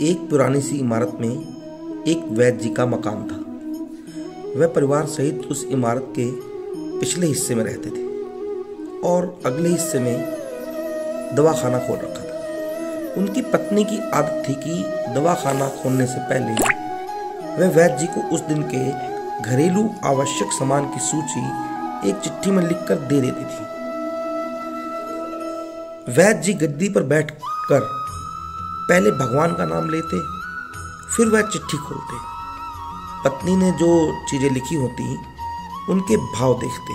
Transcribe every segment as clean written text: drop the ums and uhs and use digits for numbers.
एक पुरानी सी इमारत में एक वैद्य जी का मकान था। वह परिवार सहित उस इमारत के पिछले हिस्से में रहते थे और अगले हिस्से में दवाखाना खोल रखा था। उनकी पत्नी की आदत थी कि दवाखाना खोलने से पहले वह वैद्य जी को उस दिन के घरेलू आवश्यक सामान की सूची एक चिट्ठी में लिखकर दे देती थी। वैद्य जी गद्दी पर बैठकर पहले भगवान का नाम लेते, फिर वह चिट्ठी खोलते। पत्नी ने जो चीजें लिखी होती उनके भाव देखते,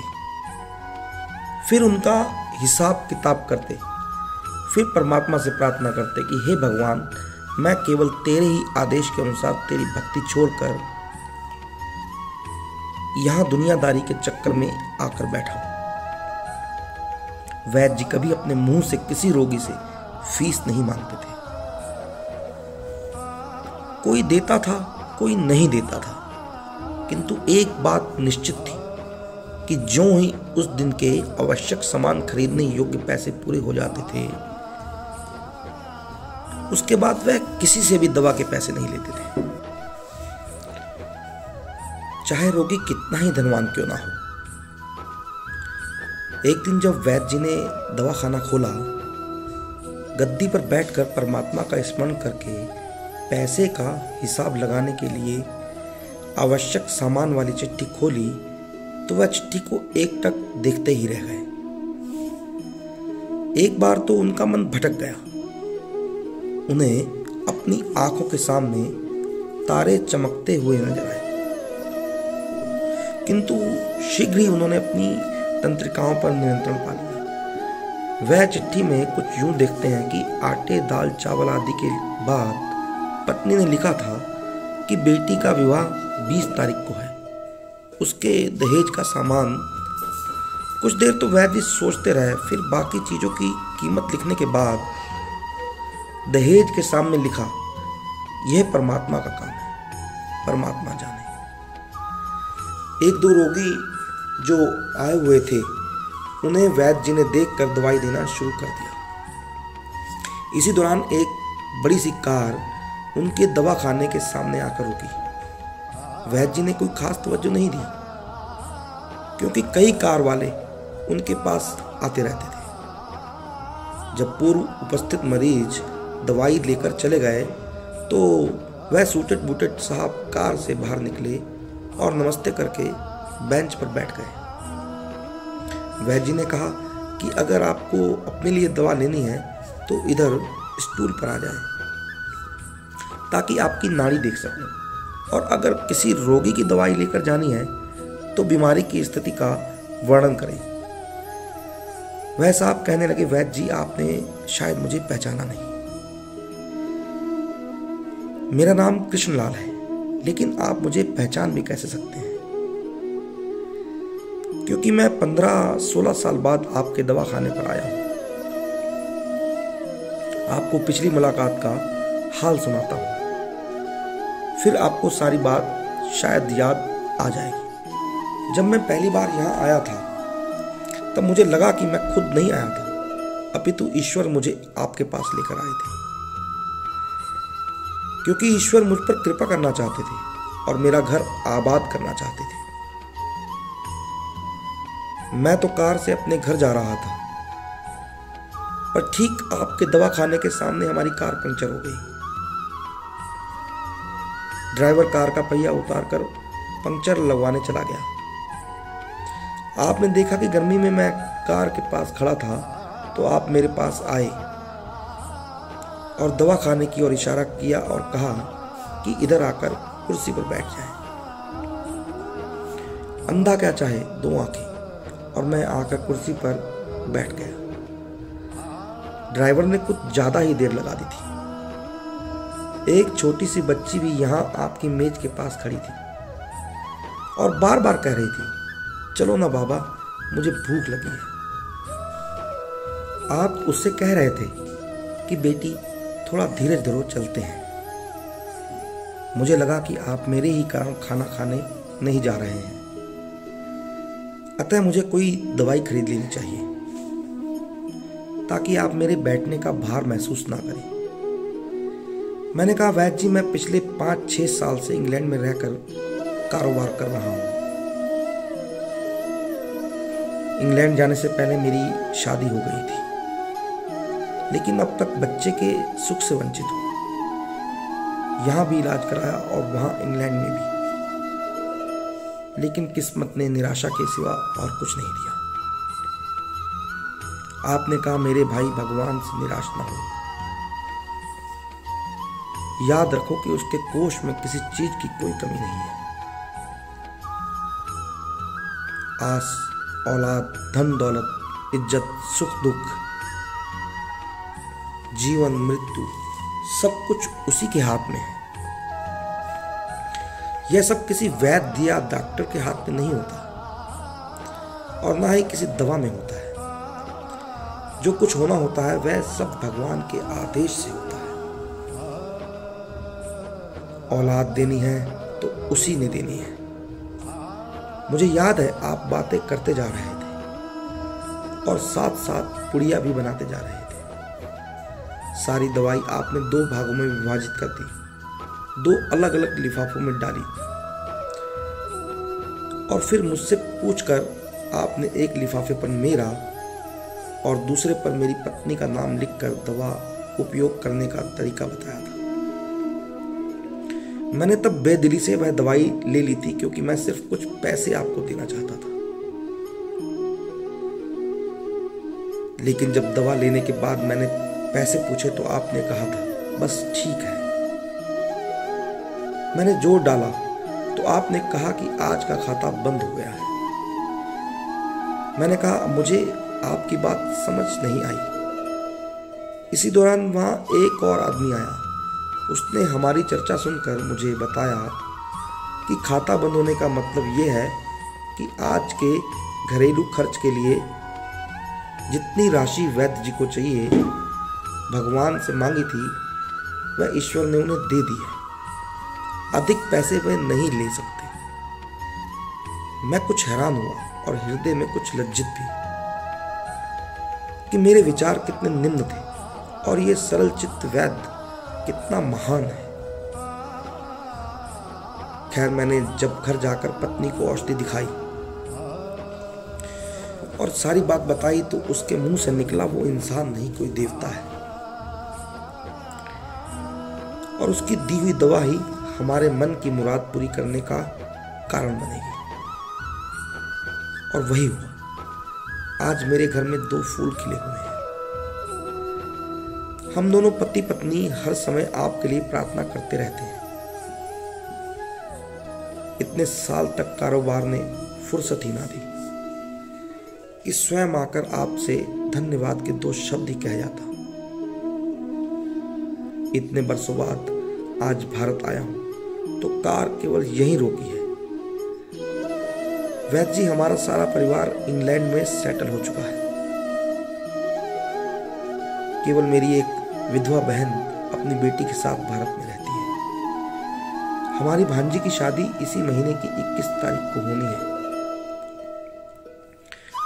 फिर उनका हिसाब किताब करते, फिर परमात्मा से प्रार्थना करते कि हे भगवान, मैं केवल तेरे ही आदेश के अनुसार तेरी भक्ति छोड़कर यहां दुनियादारी के चक्कर में आकर बैठा हूं। वैद्य जी कभी अपने मुंह से किसी रोगी से फीस नहीं मांगते थे। कोई देता था, कोई नहीं देता था, किंतु एक बात निश्चित थी कि जो ही उस दिन के आवश्यक सामान खरीदने योग्य पैसे पूरे हो जाते थे, उसके बाद वह किसी से भी दवा के पैसे नहीं लेते थे, चाहे रोगी कितना ही धनवान क्यों ना हो। एक दिन जब वैद्य जी ने दवाखाना खोला, गद्दी पर बैठकर परमात्मा का स्मरण करके पैसे का हिसाब लगाने के लिए आवश्यक सामान वाली चिट्ठी खोली, तो वह चिट्ठी को एकटक देखते ही रह गए। एक बार तो उनका मन भटक गया। उन्हें अपनी आंखों के सामने तारे चमकते हुए नजर आए, किंतु शीघ्र ही उन्होंने अपनी तंत्रिकाओं पर नियंत्रण पा लिया। वह चिट्ठी में कुछ यूं देखते हैं कि आटे, दाल, चावल आदि के बाद पत्नी ने लिखा था कि बेटी का विवाह 20 तारीख को है, उसके दहेज का सामान। कुछ देर तो वैद्य सोचते रहे, फिर बाकी चीजों की कीमत लिखने के बाद दहेज के सामने लिखा, यह परमात्मा का काम है, परमात्मा जाने। एक दो रोगी जो आए हुए थे, उन्हें वैद्य जी ने देखकर दवाई देना शुरू कर दिया। इसी दौरान एक बड़ी सी कार उनके दवाखाने के सामने आकर रुकी। वैद्य जी ने कोई खास तवज्जो नहीं दी, क्योंकि कई कार वाले उनके पास आते रहते थे। जब पूर्व उपस्थित मरीज दवाई लेकर चले गए, तो वह सूटेड बूटेड साहब कार से बाहर निकले और नमस्ते करके बेंच पर बैठ गए। वैद्य जी ने कहा कि अगर आपको अपने लिए दवा लेनी है तो इधर स्टूल पर आ जाएं, ताकि आपकी नाड़ी देख सकें, और अगर किसी रोगी की दवाई लेकर जानी है तो बीमारी की स्थिति का वर्णन करें। वह साहब कहने लगे, वैद्य जी, आपने शायद मुझे पहचाना नहीं। मेरा नाम कृष्णलाल है, लेकिन आप मुझे पहचान भी कैसे सकते हैं, क्योंकि मैं 15-16 साल बाद आपके दवाखाने पर आया हूं। आपको पिछली मुलाकात का हाल सुनाता हूं, फिर आपको सारी बात शायद याद आ जाएगी। जब मैं पहली बार यहां आया था, तब मुझे लगा कि मैं खुद नहीं आया था, अपितु ईश्वर मुझे आपके पास लेकर आए थे, क्योंकि ईश्वर मुझ पर कृपा करना चाहते थे और मेरा घर आबाद करना चाहते थे। मैं तो कार से अपने घर जा रहा था, पर ठीक आपके दवाखाने के सामने हमारी कार पंक्चर हो गई। ड्राइवर कार का पहिया उतारकर पंक्चर लगवाने चला गया। आपने देखा कि गर्मी में मैं कार के पास खड़ा था, तो आप मेरे पास आए और दवाखाने की ओर इशारा किया और कहा कि इधर आकर कुर्सी पर बैठ जाए। अंधा क्या चाहे, दो आंखें, और मैं आकर कुर्सी पर बैठ गया। ड्राइवर ने कुछ ज्यादा ही देर लगा दी थी। एक छोटी सी बच्ची भी यहां आपकी मेज के पास खड़ी थी और बार बार कह रही थी, चलो ना बाबा, मुझे भूख लगी है। आप उससे कह रहे थे कि बेटी, थोड़ा धीरे धीरे चलते हैं। मुझे लगा कि आप मेरे ही कारण खाना खाने नहीं जा रहे हैं, अतः मुझे कोई दवाई खरीद लेनी चाहिए, ताकि आप मेरे बैठने का भार महसूस ना करें। मैंने कहा, वैद्य जी, मैं पिछले 5-6 साल से इंग्लैंड में रहकर कारोबार कर रहा हूँ। इंग्लैंड जाने से पहले मेरी शादी हो गई थी, लेकिन अब तक बच्चे के सुख से वंचित हूँ। यहाँ भी इलाज कराया और वहाँ इंग्लैंड में भी, लेकिन किस्मत ने निराशा के सिवा और कुछ नहीं दिया। आपने कहा, मेरे भाई, भगवान से निराश ना हो। याद रखो कि उसके कोष में किसी चीज की कोई कमी नहीं है। आस, औलाद, धन दौलत, इज्जत, सुख दुख, जीवन मृत्यु, सब कुछ उसी के हाथ में है। यह सब किसी वैद्य या डॉक्टर के हाथ में नहीं होता, और ना ही किसी दवा में होता है। जो कुछ होना होता है वह सब भगवान के आदेश से होता है। औलाद देनी है तो उसी ने देनी है। मुझे याद है, आप बातें करते जा रहे थे और साथ साथ पुड़िया भी बनाते जा रहे थे। सारी दवाई आपने 2 भागों में विभाजित कर दी, 2 अलग अलग लिफाफों में डाली, और फिर मुझसे पूछकर आपने एक लिफाफे पर मेरा और दूसरे पर मेरी पत्नी का नाम लिखकर दवा उपयोग करने का तरीका बताया था। मैंने तब बेदिली से वह दवाई ले ली थी, क्योंकि मैं सिर्फ कुछ पैसे आपको देना चाहता था। लेकिन जब दवा लेने के बाद मैंने पैसे पूछे तो आपने कहा था, बस ठीक है। मैंने जोर डाला तो आपने कहा कि आज का खाता बंद हो गया है। मैंने कहा, मुझे आपकी बात समझ नहीं आई। इसी दौरान वहां एक और आदमी आया। उसने हमारी चर्चा सुनकर मुझे बताया कि खाता बंद होने का मतलब यह है कि आज के घरेलू खर्च के लिए जितनी राशि वैद्य जी को चाहिए, भगवान से मांगी थी, वह ईश्वर ने उन्हें दे दी है। अधिक पैसे वे नहीं ले सकते। मैं कुछ हैरान हुआ और हृदय में कुछ लज्जित भी कि मेरे विचार कितने निम्न थे और ये सरल चित्त वैद्य कितना महान है। खैर, मैंने जब घर जाकर पत्नी को औषधि दिखाई और सारी बात बताई तो उसके मुंह से निकला, वो इंसान नहीं, कोई देवता है, और उसकी दी हुई दवा ही हमारे मन की मुराद पूरी करने का कारण बनेगी। और वही हुआ। आज मेरे घर में 2 फूल खिले हुए हैं। हम दोनों पति पत्नी हर समय आपके लिए प्रार्थना करते रहते हैं। इतने साल तक कारोबार ने फुर्सत ही ना दी कि स्वयं आकर आपसे धन्यवाद के 2 शब्द ही कह जाता। इतने वर्षों बाद आज भारत आया हूं तो कार केवल यहीं रोकी है। वैद्य जी, हमारा सारा परिवार इंग्लैंड में सेटल हो चुका है। केवल मेरी एक विधवा बहन अपनी बेटी के साथ भारत में रहती है। हमारी भांजी की शादी इसी महीने की 21 तारीख को होनी है।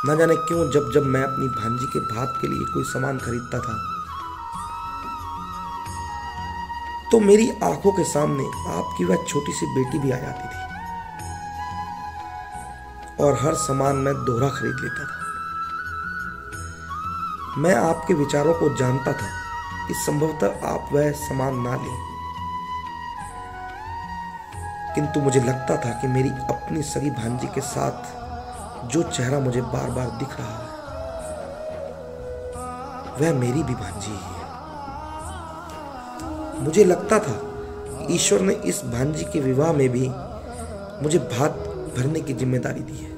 न जाने क्यों जब जब मैं अपनी भांजी के भात के लिए कोई सामान खरीदता था तो मेरी आंखों के सामने आपकी वह छोटी सी बेटी भी आ जाती थी, और हर सामान मैं दोहरा खरीद लेता था। मैं आपके विचारों को जानता था कि संभवतः आप वह सामान ना लें, किंतु मुझे लगता था कि मेरी अपनी सगी भांजी के साथ जो चेहरा मुझे बार बार दिख रहा है वह मेरी भी भांजी ही है। मुझे लगता था कि ईश्वर ने इस भांजी के विवाह में भी मुझे भात भरने की जिम्मेदारी दी है।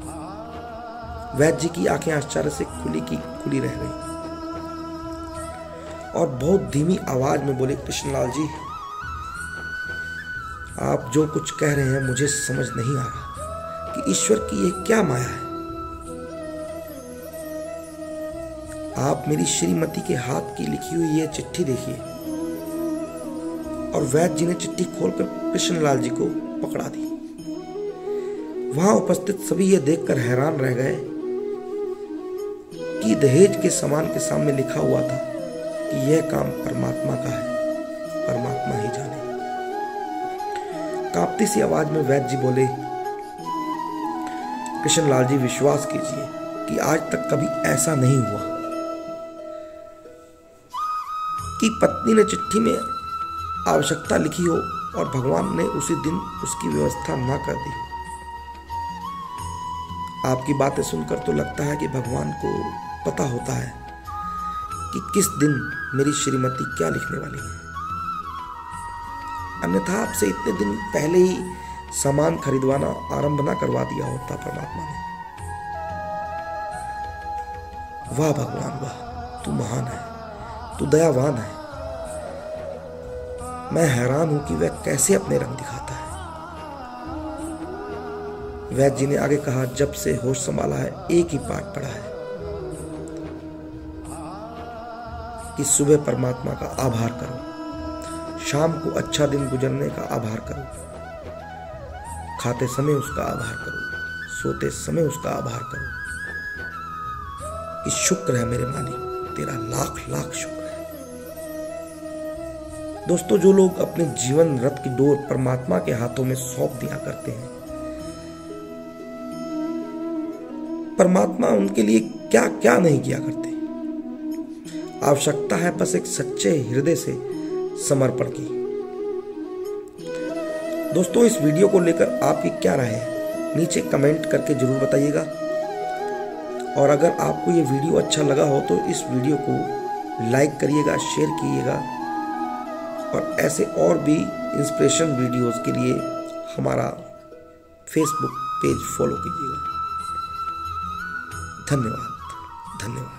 वैद्य जी की आंखें आश्चर्य से खुली की खुली रह गई और बहुत धीमी आवाज में बोले, कृष्णलाल जी, आप जो कुछ कह रहे हैं मुझे समझ नहीं आ रहा कि ईश्वर की यह क्या माया है। आप मेरी श्रीमती के हाथ की लिखी हुई यह चिट्ठी देखिए। और वैद्य जी ने चिट्ठी खोलकर कृष्णलाल जी को पकड़ा दी। वहां उपस्थित सभी यह देखकर हैरान रह गए कि दहेज के सामान के सामने लिखा हुआ था कि यह काम परमात्मा का है, परमात्मा ही जाने। कांपती सी आवाज में वैद्य जी बोले, कृष्णलाल जी, विश्वास कीजिए कि आज तक कभी ऐसा नहीं हुआ कि पत्नी ने चिट्ठी में आवश्यकता लिखी हो और भगवान ने उसी दिन उसकी व्यवस्था ना कर दी। आपकी बातें सुनकर तो लगता है कि भगवान को पता होता है कि किस दिन मेरी श्रीमती क्या लिखने वाली है, अन्यथा आपसे इतने दिन पहले ही सामान खरीदवाना आरंभ ना करवा दिया होता परमात्मा ने। वाह भगवान वाह, तू महान है, तू दयावान है। मैं हैरान हूं कि वह कैसे अपने रंग दिखाता है। वैद्य जी ने आगे कहा, जब से होश संभाला है एक ही पाठ पढ़ा है कि सुबह परमात्मा का आभार करो, शाम को अच्छा दिन गुजरने का आभार करो, खाते समय उसका आभार करो, सोते समय उसका आभार करो कि शुक्र है मेरे मालिक, तेरा लाख लाख शुक्र है। दोस्तों, जो लोग अपने जीवन रथ की डोर परमात्मा के हाथों में सौंप दिया करते हैं, परमात्मा उनके लिए क्या क्या नहीं किया करते। आवश्यकता है बस एक सच्चे हृदय से समर्पण की। दोस्तों, इस वीडियो को लेकर आपकी क्या राय है, नीचे कमेंट करके जरूर बताइएगा। और अगर आपको ये वीडियो अच्छा लगा हो तो इस वीडियो को लाइक करिएगा, शेयर कीजिएगा और ऐसे और भी इंस्पिरेशन वीडियोस के लिए हमारा फेसबुक पेज फॉलो कीजिएगा। धन्यवाद।